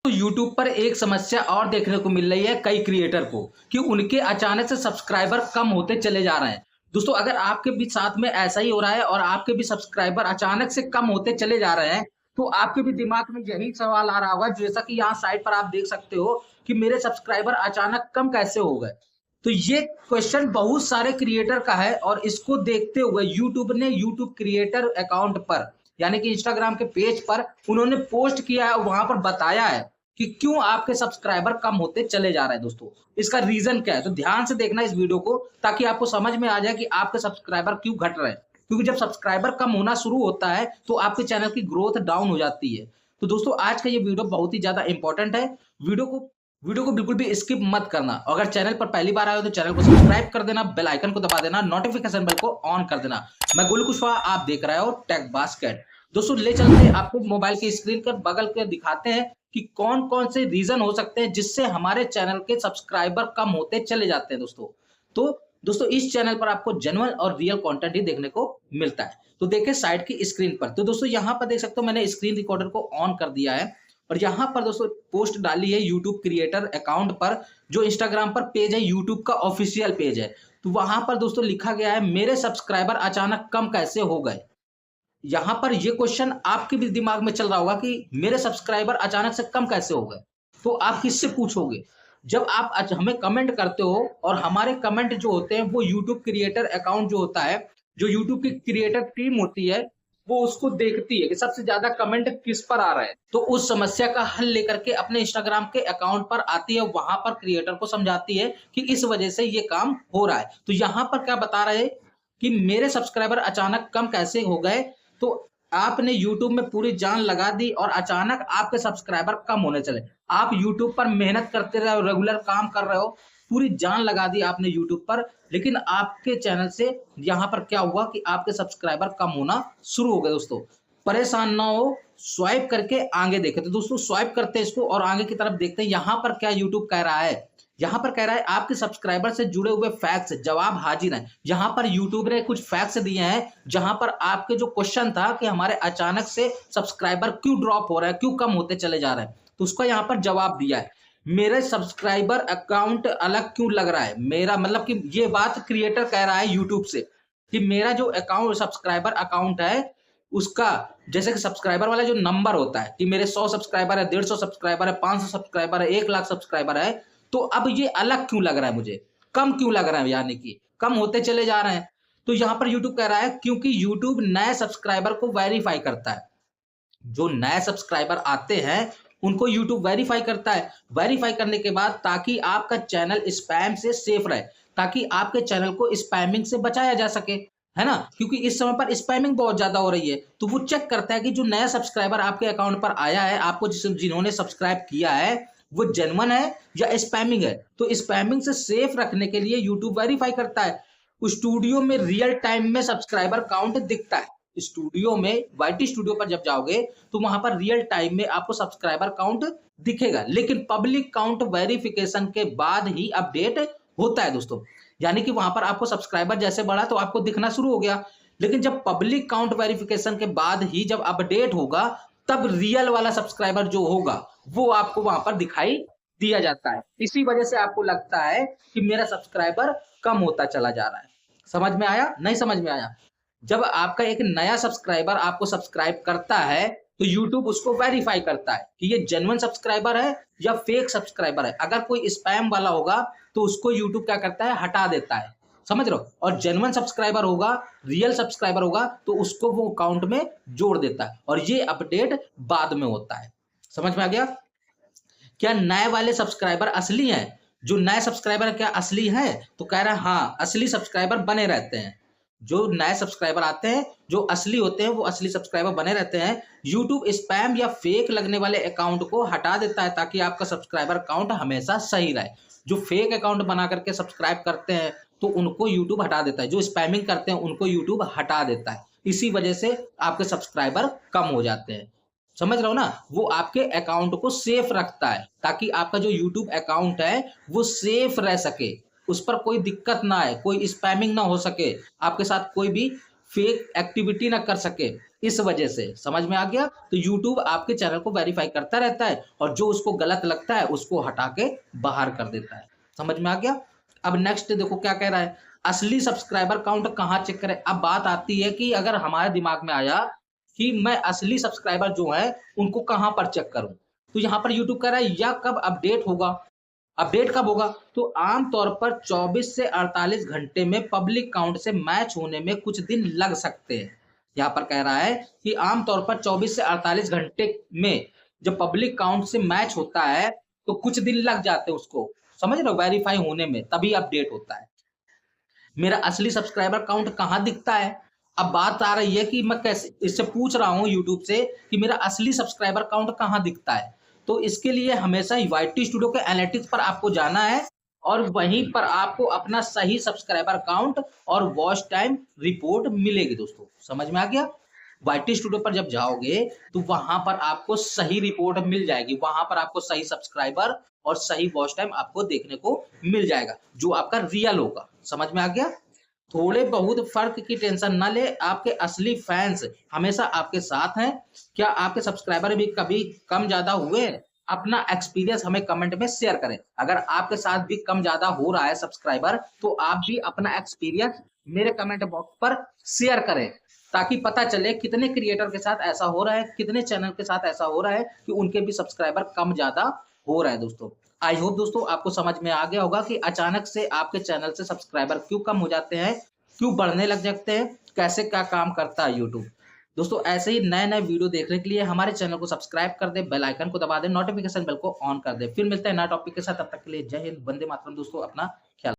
तो यूट्यूब पर एक समस्या और देखने को मिल रही है कई क्रिएटर को कि उनके अचानक से सब्सक्राइबर कम होते चले जा रहे हैं। दोस्तों अगर आपके भी साथ में ऐसा ही हो रहा है और आपके भी सब्सक्राइबर अचानक से कम होते चले जा रहे हैं, तो आपके भी दिमाग में यही सवाल आ रहा होगा जैसा कि यहाँ साइड पर आप देख सकते हो कि मेरे सब्सक्राइबर अचानक कम कैसे हो गए। तो ये क्वेश्चन बहुत सारे क्रिएटर का है और इसको देखते हुए यूट्यूब ने यूट्यूब क्रिएटर अकाउंट पर यानी कि इंस्टाग्राम के पेज पर उन्होंने पोस्ट किया है, वहां पर बताया है कि क्यों आपके सब्सक्राइबर कम होते चले जा रहे हैं। दोस्तों इसका रीजन क्या है, तो ध्यान से देखना इस वीडियो को ताकि आपको समझ में आ जाए कि आपके सब्सक्राइबर क्यों घट रहे हैं। क्योंकि जब सब्सक्राइबर कम होना शुरू होता है तो आपके चैनल की ग्रोथ डाउन हो जाती है। तो दोस्तों आज का ये वीडियो बहुत ही ज्यादा इंपॉर्टेंट है। वीडियो को बिल्कुल भी स्किप मत करना। अगर चैनल पर पहली बार आए हो तो चैनल को सब्सक्राइब कर देना, बेल आइकन को दबा देना, नोटिफिकेशन बेल को ऑन कर देना। मैं गोलू कुशवाहा, आप देख रहे हो टेक बास्केट। दोस्तों ले चलते हैं आपको मोबाइल की स्क्रीन पर बगल के दिखाते हैं कि कौन कौन से रीजन हो सकते हैं जिससे हमारे चैनल के सब्सक्राइबर कम होते चले जाते हैं। दोस्तों इस चैनल पर आपको जेन्युइन और रियल कंटेंट ही देखने को मिलता है। तो देखिए साइड की स्क्रीन पर, तो दोस्तों यहाँ पर देख सकते हो मैंने स्क्रीन रिकॉर्डर को ऑन कर दिया है और यहाँ पर दोस्तों पोस्ट डाली है यूट्यूब क्रिएटर अकाउंट पर, जो इंस्टाग्राम पर पेज है, यूट्यूब का ऑफिशियल पेज है। तो वहां पर दोस्तों लिखा गया है मेरे सब्सक्राइबर अचानक कम कैसे हो गए। यहाँ पर ये क्वेश्चन आपके भी दिमाग में चल रहा होगा कि मेरे सब्सक्राइबर अचानक से कम कैसे हो गए। तो आप किससे पूछोगे? जब आप हमें कमेंट करते हो और हमारे कमेंट जो होते हैं वो यूट्यूब क्रिएटर अकाउंट जो होता है, जो यूट्यूब की क्रिएटर टीम होती है, वो उसको देखती है कि सबसे ज्यादा कमेंट किस पर आ रहा है। तो उस समस्या का हल लेकर के अपने इंस्टाग्राम के अकाउंट पर आती है, वहां पर क्रिएटर को समझाती है कि इस वजह से ये काम हो रहा है। तो यहाँ पर क्या बता रहे हैं कि मेरे सब्सक्राइबर अचानक कम कैसे हो गए। तो आपने YouTube में पूरी जान लगा दी और अचानक आपके सब्सक्राइबर कम होने चले। आप YouTube पर मेहनत करते रहे हो, रेगुलर काम कर रहे हो, पूरी जान लगा दी आपने YouTube पर, लेकिन आपके चैनल से यहाँ पर क्या हुआ कि आपके सब्सक्राइबर कम होना शुरू हो गए। दोस्तों परेशान ना हो, स्वाइप करके आगे देखे। तो दोस्तों स्वाइप करते हैं इसको और आगे की तरफ देखते हैं यहाँ पर क्या YouTube कह रहा है। यहाँ पर कह रहा है आपके सब्सक्राइबर से जुड़े हुए फैक्ट्स जवाब हाजिर हैं। यहाँ पर यूट्यूब ने कुछ फैक्ट्स दिए हैं जहां पर आपके जो क्वेश्चन था कि हमारे अचानक से सब्सक्राइबर क्यों ड्रॉप हो रहा है, क्यों कम होते चले जा रहे हैं, तो उसका यहाँ पर जवाब दिया है। मेरे सब्सक्राइबर अकाउंट अलग क्यों लग रहा है, मेरा मतलब कि ये बात क्रिएटर कह रहा है यूट्यूब से कि मेरा जो अकाउंट सब्सक्राइबर अकाउंट है उसका, जैसे कि सब्सक्राइबर वाला जो नंबर होता है कि मेरे 100 सब्सक्राइबर है, 150 सब्सक्राइबर है, 500 सब्सक्राइबर है, 1 लाख सब्सक्राइबर है, तो अब ये अलग क्यों लग रहा है, मुझे कम क्यों लग रहा है, यानी कि कम होते चले जा रहे हैं। तो यहां पर YouTube कह रहा है क्योंकि YouTube नए सब्सक्राइबर को वेरीफाई करता है। जो नए सब्सक्राइबर आते हैं उनको YouTube वेरीफाई करता है। वेरीफाई करने के बाद ताकि आपका चैनल स्पैम से सेफ रहे, ताकि आपके चैनल को स्पैमिंग से बचाया जा सके, है ना, क्योंकि इस समय पर स्पैमिंग बहुत ज्यादा हो रही है। तो वो चेक करता है कि जो नया सब्सक्राइबर आपके अकाउंट पर आया है, आपको जिन्होंने सब्सक्राइब किया है, वो जेन्युइन है या स्पैमिंग है। तो स्पैमिंग से सेफ रखने के लिए यूट्यूब वेरीफाई करता है। स्टूडियो में रियल टाइम में सब्सक्राइबर काउंट दिखता है। स्टूडियो में वाईटी स्टूडियो पर जब जाओगे तो वहां पर रियल टाइम में आपको सब्सक्राइबर काउंट दिखेगा, लेकिन पब्लिक काउंट वेरिफिकेशन के बाद ही अपडेट होता है। दोस्तों यानी कि वहां पर आपको सब्सक्राइबर जैसे बढ़ा तो आपको दिखना शुरू हो गया, लेकिन जब पब्लिक काउंट वेरिफिकेशन के बाद ही जब अपडेट होगा तब रियल वाला सब्सक्राइबर जो होगा वो आपको वहां पर दिखाई दिया जाता है। इसी वजह से आपको लगता है कि मेरा सब्सक्राइबर कम होता चला जा रहा है। समझ में आया? नहीं समझ में आया? जब आपका एक नया सब्सक्राइबर आपको सब्सक्राइब करता है तो YouTube उसको वेरीफाई करता है कि ये जेन्युइन सब्सक्राइबर है या फेक सब्सक्राइबर है। अगर कोई स्पैम वाला होगा तो उसको YouTube क्या करता है, हटा देता है। समझ रहे हो? और जेन्युइन सब्सक्राइबर होगा, रियल सब्सक्राइबर होगा तो उसको वो अकाउंट में जोड़ देता है और ये अपडेट बाद में होता है। समझ में आ गया? क्या नए वाले सब्सक्राइबर असली हैं? जो नए सब्सक्राइबर क्या असली हैं? तो कह रहा है हाँ, असली सब्सक्राइबर बने रहते हैं। जो नए सब्सक्राइबर आते हैं जो असली होते हैं वो असली सब्सक्राइबर बने रहते हैं। यूट्यूब स्पैम या फेक लगने वाले अकाउंट को हटा देता है ताकि आपका सब्सक्राइबर काउंट हमेशा सही रहे। जो फेक अकाउंट बना करके सब्सक्राइब करते हैं तो उनको यूट्यूब हटा देता है, जो स्पैमिंग करते हैं उनको यूट्यूब हटा देता है। इसी वजह से आपके सब्सक्राइबर कम हो जाते हैं। समझ रहे हो ना? वो आपके अकाउंट को सेफ रखता है ताकि आपका जो यूट्यूब अकाउंट है वो सेफ रह सके, उस पर कोई दिक्कत ना आए, कोई स्पैमिंग ना हो सके, आपके साथ कोई भी फेक एक्टिविटी ना कर सके, इस वजह से। समझ में आ गया? तो यूट्यूब आपके चैनल को वेरीफाई करता रहता है और जो उसको गलत लगता है उसको हटा के बाहर कर देता है। समझ में आ गया? अब नेक्स्ट देखो क्या कह रहा है, असली सब्सक्राइबर काउंट कहाँ चेक करें। अब बात आती है कि अगर हमारे दिमाग में आया कि मैं असली सब्सक्राइबर जो है उनको कहाँ पर चेक करूं, तो यहाँ पर यूट्यूब कह रहा है या कब अपडेट होगा। अपडेट कब होगा? तो आम तौर पर 24 से 48 घंटे में पब्लिक काउंट से मैच होने में कुछ दिन लग सकते हैं। यहाँ पर कह रहा है कि आम तौर पर 24 से 48 घंटे में जब पब्लिक काउंट से मैच होता है तो कुछ दिन लग जाते हैं उसको, समझ रहे हो, वेरीफाई होने में, तभी अपडेट होता है। मेरा असली सब्सक्राइबर काउंट कहाँ दिखता है? अब बात आ रही है कि मैं कैसे इससे पूछ रहा हूँ यूट्यूब से कि मेरा असली सब्सक्राइबर काउंट कहाँ दिखता है। तो इसके लिए हमेशा वाईटी स्टूडियो के एनालिटिक्स पर आपको जाना है और वहीं पर आपको अपना सही सब्सक्राइबर काउंट और वॉच टाइम रिपोर्ट मिलेगी दोस्तों। समझ में आ गया? वाईटी स्टूडियो पर जब जाओगे तो वहां पर आपको सही रिपोर्ट मिल जाएगी, वहां पर आपको सही सब्सक्राइबर और सही वॉच टाइम आपको देखने को मिल जाएगा जो आपका रियल होगा। समझ में आ गया? थोड़े बहुत फर्क की टेंशन ना ले, आपके असली फैंस हमेशा आपके साथ हैं। क्या आपके सब्सक्राइबर भी कभी कम ज्यादा हुए? अपना एक्सपीरियंस हमें कमेंट में शेयर करें। अगर आपके साथ भी कम ज्यादा हो रहा है सब्सक्राइबर तो आप भी अपना एक्सपीरियंस मेरे कमेंट बॉक्स पर शेयर करें, ताकि पता चले कितने क्रिएटर के साथ ऐसा हो रहा है, कितने चैनल के साथ ऐसा हो रहा है कि उनके भी सब्सक्राइबर कम ज्यादा हो रहा है दोस्तों। आई होप दोस्तों आपको समझ में आ गया होगा कि अचानक से आपके चैनल से सब्सक्राइबर क्यों कम हो जाते हैं, क्यों बढ़ने लग जाते हैं, कैसे क्या काम करता है यूट्यूब। दोस्तों ऐसे ही नए नए वीडियो देखने के लिए हमारे चैनल को सब्सक्राइब कर दे, बेल आइकन को दबा दे, नोटिफिकेशन बेल को ऑन कर दे। फिर मिलते हैं नए टॉपिक के साथ, तब तक के लिए जय हिंद, वंदे मातरम दोस्तों, अपना ख्याल